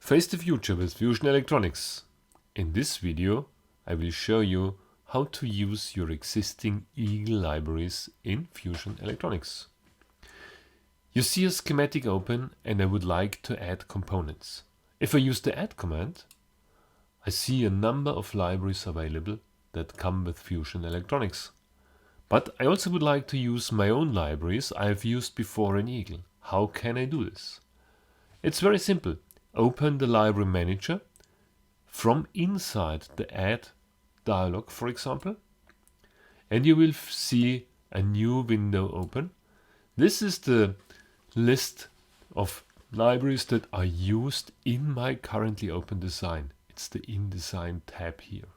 Face the future with Fusion Electronics. In this video, I will show you how to use your existing Eagle libraries in Fusion Electronics. You see a schematic open and I would like to add components. If I use the add command, I see a number of libraries available that come with Fusion Electronics. But I also would like to use my own libraries I have used before in Eagle. How can I do this? It's very simple. Open the library manager from inside the add dialog, for example, and you will see a new window open. This is the list of libraries that are used in my currently open design. It's the in design tab here.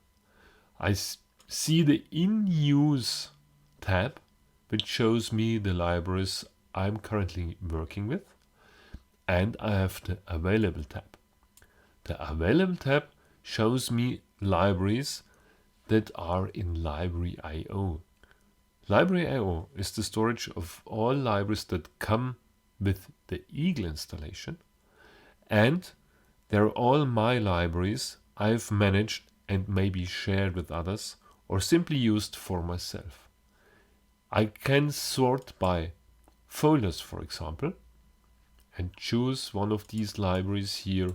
I see the in use tab, which shows me the libraries I'm currently working with, and I have the available tab. The available tab shows me libraries that are in library IO. Library IO is the storage of all libraries that come with the Eagle installation, and they're all my libraries I've managed and maybe shared with others or simply used for myself. I can sort by folders, for example, and choose one of these libraries here,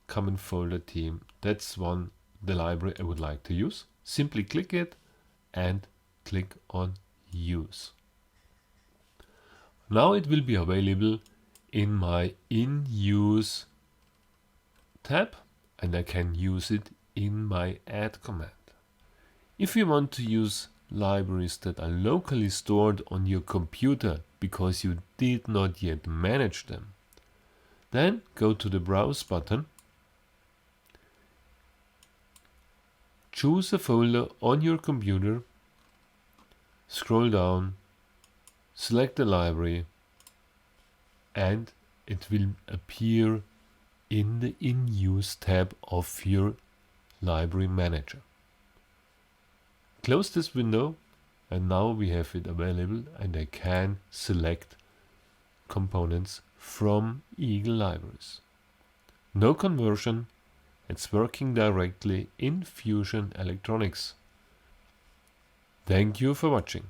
common folder team. That's the library I would like to use. Simply click it and click on use. Now it will be available in my in use tab and I can use it in my add command. If you want to use libraries that are locally stored on your computer because you did not yet manage them, then go to the Browse button, choose a folder on your computer, scroll down, select the library, and it will appear in the In Use tab of your library manager. Close this window and now we have it available and I can select components from Eagle libraries. No conversion, it's working directly in Fusion Electronics. Thank you for watching.